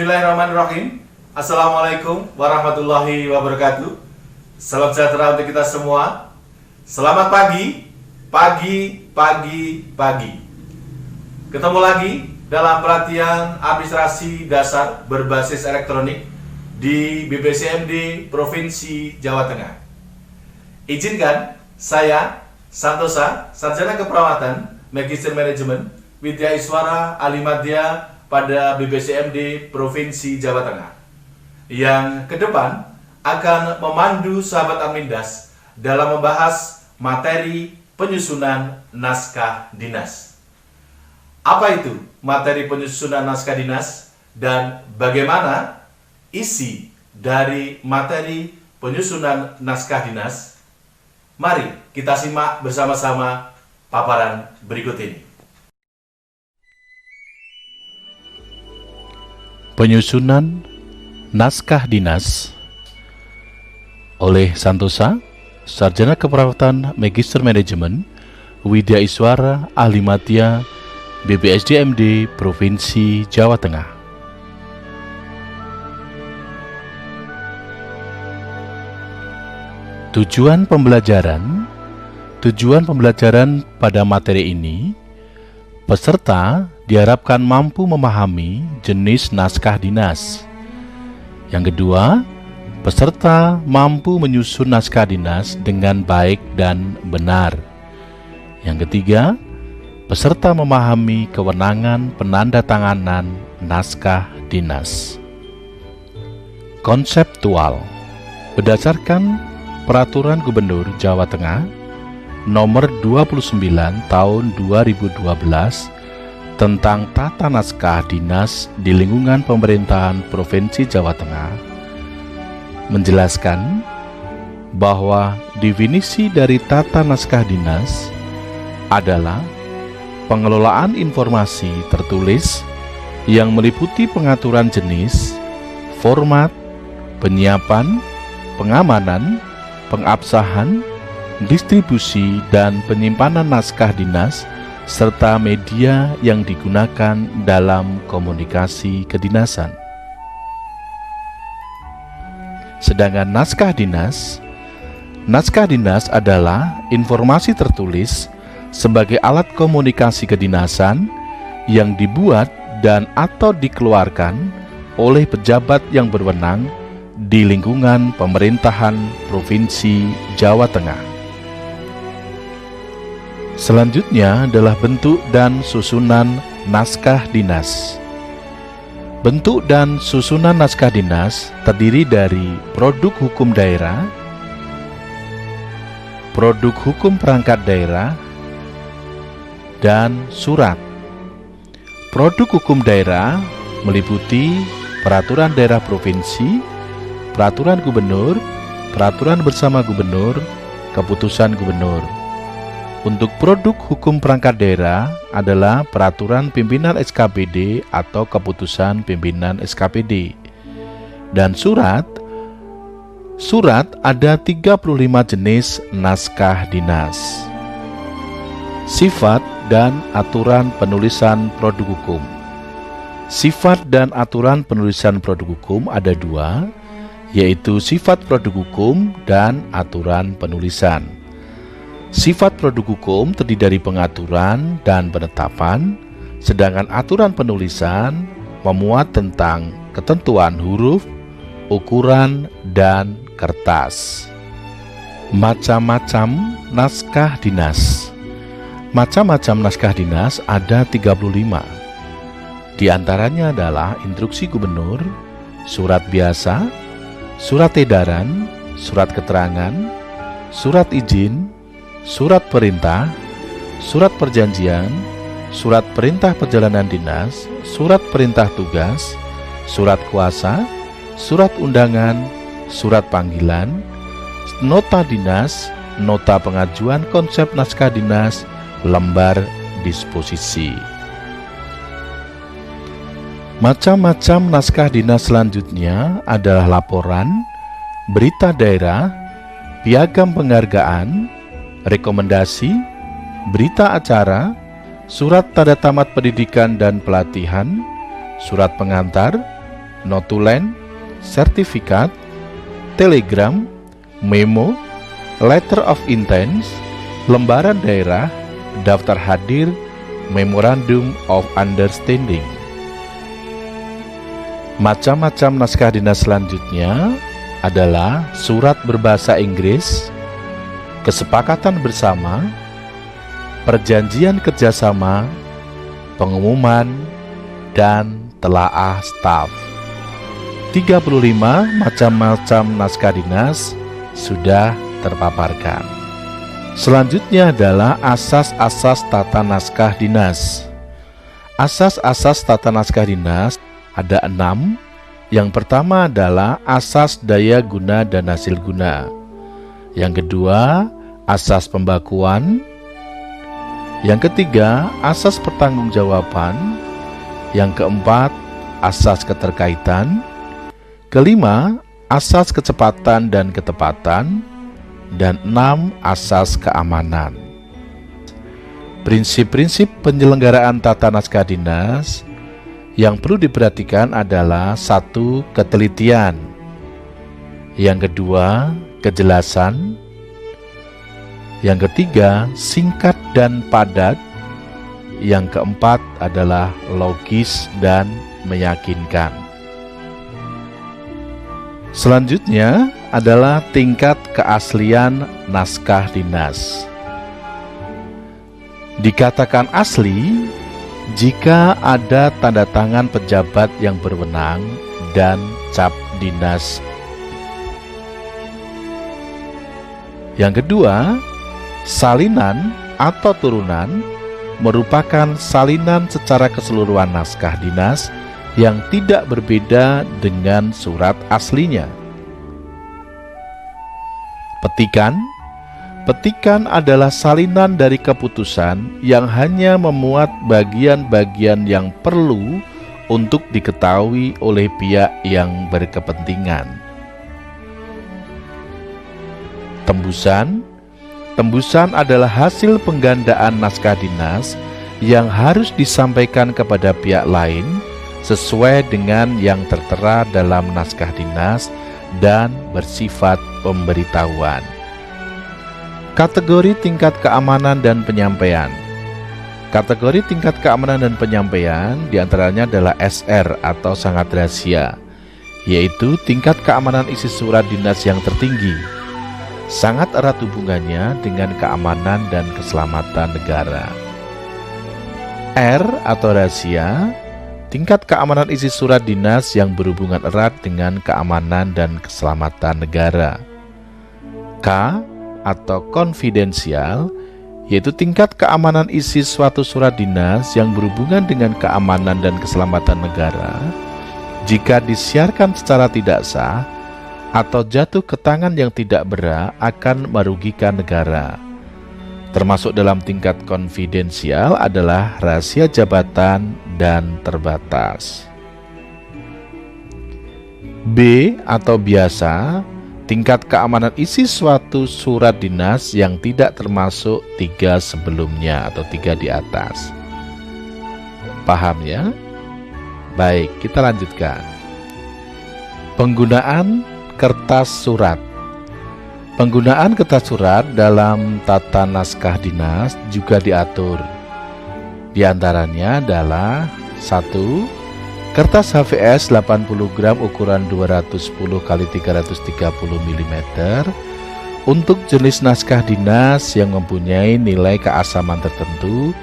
Bismillahirrahmanirrahim. Assalamualaikum warahmatullahi wabarakatuh. Salam sejahtera untuk kita semua. Selamat pagi, pagi, pagi, pagi. Ketemu lagi dalam pelatihan administrasi dasar berbasis elektronik di BPCMD Provinsi Jawa Tengah. Izinkan saya, Santosa, Sarjana Keperawatan, Magister Manajemen, Widya Iswara Alimadya pada BPCMD Provinsi Jawa Tengah, yang ke depan akan memandu sahabat Amindas dalam membahas materi penyusunan naskah dinas. Apa itu materi penyusunan naskah dinas dan bagaimana isi dari materi penyusunan naskah dinas? Mari kita simak bersama-sama paparan berikut ini. Penyusunan naskah dinas oleh Santosa, Sarjana Keperawatan Magister Manajemen, Widya Iswara Alimadya, BPSDMD Provinsi Jawa Tengah. Tujuan pembelajaran pada materi ini, peserta diharapkan mampu memahami jenis naskah dinas. Yang kedua, peserta mampu menyusun naskah dinas dengan baik dan benar. Yang ketiga, peserta memahami kewenangan penandatanganan naskah dinas. Konseptual. Berdasarkan Peraturan Gubernur Jawa Tengah Nomor 29 Tahun 2012 tentang tata naskah dinas di lingkungan pemerintahan Provinsi Jawa Tengah, menjelaskan bahwa definisi dari tata naskah dinas adalah pengelolaan informasi tertulis yang meliputi pengaturan jenis, format, penyiapan, pengamanan, pengabsahan, distribusi, dan penyimpanan naskah dinas serta media yang digunakan dalam komunikasi kedinasan. Sedangkan naskah dinas adalah informasi tertulis sebagai alat komunikasi kedinasan yang dibuat dan atau dikeluarkan oleh pejabat yang berwenang di lingkungan pemerintahan Provinsi Jawa Tengah. Selanjutnya adalah bentuk dan susunan naskah dinas. Bentuk dan susunan naskah dinas terdiri dari produk hukum daerah, produk hukum perangkat daerah, dan surat. Produk hukum daerah meliputi peraturan daerah provinsi, peraturan gubernur, peraturan bersama gubernur, keputusan gubernur. Untuk produk hukum perangkat daerah adalah peraturan pimpinan SKPD atau keputusan pimpinan SKPD. Dan surat ada 35 jenis naskah dinas. Sifat dan aturan penulisan produk hukum. Sifat dan aturan penulisan produk hukum ada dua, yaitu sifat produk hukum dan aturan penulisan. Sifat produk hukum terdiri dari pengaturan dan penetapan, sedangkan aturan penulisan memuat tentang ketentuan huruf, ukuran, dan kertas. Macam-macam naskah dinas. Macam-macam naskah dinas ada 35. Di antaranya adalah instruksi gubernur, surat biasa, surat edaran, surat keterangan, surat izin, surat perintah, surat perjanjian, surat perintah perjalanan dinas, surat perintah tugas, surat kuasa, surat undangan, surat panggilan, nota dinas, nota pengajuan konsep naskah dinas, lembar disposisi. Macam-macam naskah dinas selanjutnya adalah laporan, berita daerah, piagam penghargaan, rekomendasi, berita acara, surat tanda tamat pendidikan dan pelatihan, surat pengantar, notulen, sertifikat, telegram, memo, letter of intent, lembaran daerah, daftar hadir, memorandum of understanding. Macam-macam naskah dinas selanjutnya adalah surat berbahasa Inggris, kesepakatan bersama, perjanjian kerjasama, pengumuman, dan telaah staf. 35 macam-macam naskah dinas sudah terpaparkan. Selanjutnya adalah asas-asas tata naskah dinas. Asas-asas tata naskah dinas ada 6. Yang pertama adalah asas daya guna dan hasil guna. Yang kedua, asas pembakuan. Yang ketiga, asas pertanggungjawaban. Yang keempat, asas keterkaitan. Kelima, asas kecepatan dan ketepatan. Dan 6, asas keamanan. Prinsip-prinsip penyelenggaraan tata naskah dinas yang perlu diperhatikan adalah 1. Ketelitian. Yang kedua, kejelasan. Yang ketiga, singkat dan padat. Yang keempat adalah logis dan meyakinkan. Selanjutnya adalah tingkat keaslian naskah dinas. Dikatakan asli jika ada tanda tangan pejabat yang berwenang dan cap dinas. Yang kedua, salinan atau turunan merupakan salinan secara keseluruhan naskah dinas yang tidak berbeda dengan surat aslinya. Petikan. Petikan adalah salinan dari keputusan yang hanya memuat bagian-bagian yang perlu untuk diketahui oleh pihak yang berkepentingan. Tembusan. Tembusan adalah hasil penggandaan naskah dinas yang harus disampaikan kepada pihak lain sesuai dengan yang tertera dalam naskah dinas dan bersifat pemberitahuan. Kategori tingkat keamanan dan penyampaian. Kategori tingkat keamanan dan penyampaian diantaranya adalah SR atau sangat rahasia, yaitu tingkat keamanan isi surat dinas yang tertinggi. Sangat erat hubungannya dengan keamanan dan keselamatan negara. R atau rahasia, tingkat keamanan isi surat dinas yang berhubungan erat dengan keamanan dan keselamatan negara. K atau konfidensial, yaitu tingkat keamanan isi suatu surat dinas yang berhubungan dengan keamanan dan keselamatan negara jika disiarkan secara tidak sah atau jatuh ke tangan yang tidak berhak akan merugikan negara. Termasuk dalam tingkat konfidensial adalah rahasia jabatan dan terbatas. B atau biasa, tingkat keamanan isi suatu surat dinas yang tidak termasuk 3 sebelumnya atau 3 di atas. Paham ya? Baik, kita lanjutkan. Penggunaan kertas surat. Penggunaan kertas surat dalam tata naskah dinas juga diatur. Di antaranya adalah 1. Kertas HVS 80 gram ukuran 210 x 330 mm untuk jenis naskah dinas yang mempunyai nilai keasaman tertentu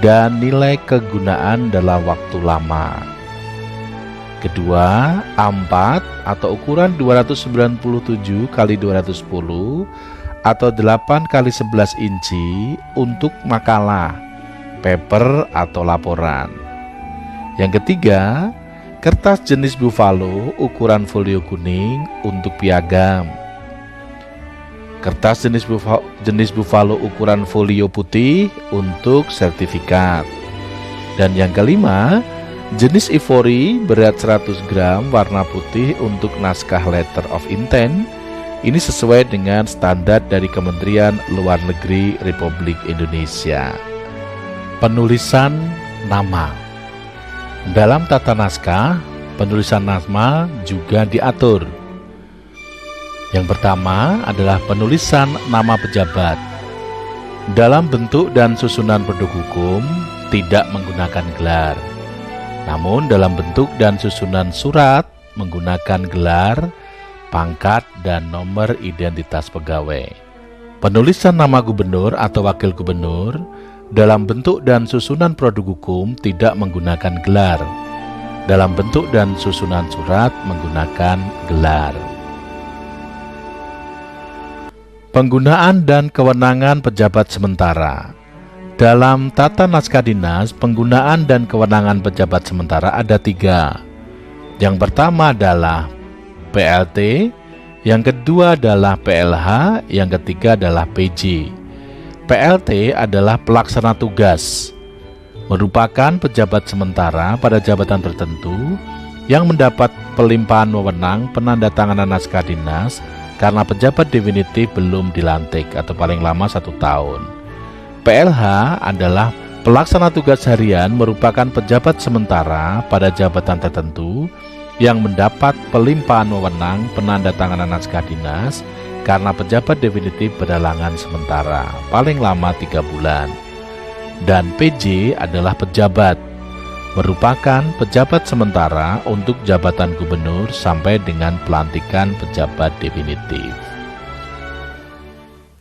dan nilai kegunaan dalam waktu lama. Kedua, A4 atau ukuran 297 x 210 atau 8 x 11 inci untuk makalah, paper atau laporan. Yang ketiga, kertas jenis buffalo ukuran folio kuning untuk piagam. Kertas jenis buffalo ukuran folio putih untuk sertifikat. Dan yang kelima, jenis ivory berat 100 gram warna putih untuk naskah letter of intent. Ini sesuai dengan standar dari Kementerian Luar Negeri Republik Indonesia. Penulisan nama. Dalam tata naskah, penulisan nama juga diatur. Yang pertama adalah penulisan nama pejabat. Dalam bentuk dan susunan produk hukum tidak menggunakan gelar. Namun dalam bentuk dan susunan surat menggunakan gelar, pangkat, dan nomor identitas pegawai. Penulisan nama gubernur atau wakil gubernur dalam bentuk dan susunan produk hukum tidak menggunakan gelar. Dalam bentuk dan susunan surat menggunakan gelar. Penggunaan dan kewenangan pejabat sementara. Dalam tata naskah dinas, penggunaan dan kewenangan pejabat sementara ada 3. Yang pertama adalah PLT, yang kedua adalah PLH, yang ketiga adalah PJ. PLT adalah pelaksana tugas, merupakan pejabat sementara pada jabatan tertentu yang mendapat pelimpahan wewenang penandatanganan naskah dinas karena pejabat definitif belum dilantik atau paling lama 1 tahun. PLH adalah pelaksana tugas harian, merupakan pejabat sementara pada jabatan tertentu yang mendapat pelimpahan wewenang penandatanganan naskah dinas karena pejabat definitif berhalangan sementara, paling lama 3 bulan. Dan PJ adalah pejabat, merupakan pejabat sementara untuk jabatan gubernur sampai dengan pelantikan pejabat definitif.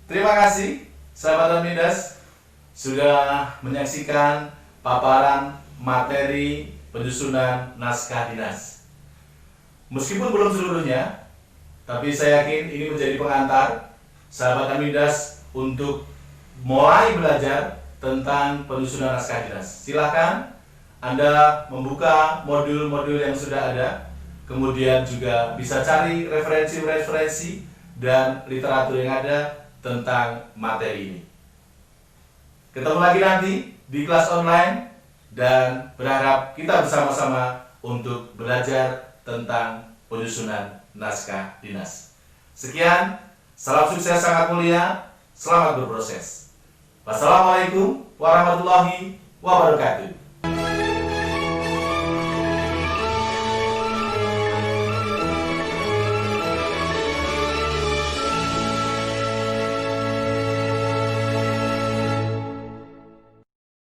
Terima kasih sahabat Midas sudah menyaksikan paparan materi penyusunan naskah dinas. Meskipun belum seluruhnya, tapi saya yakin ini menjadi pengantar sahabat Midas untuk mulai belajar tentang penyusunan naskah dinas. Silakan Anda membuka modul-modul yang sudah ada, kemudian juga bisa cari referensi-referensi dan literatur yang ada tentang materi ini. Ketemu lagi nanti di kelas online dan berharap kita bersama-sama untuk belajar tentang penyusunan naskah dinas. Sekian, salam sukses sangat mulia, selamat berproses. Wassalamualaikum warahmatullahi wabarakatuh.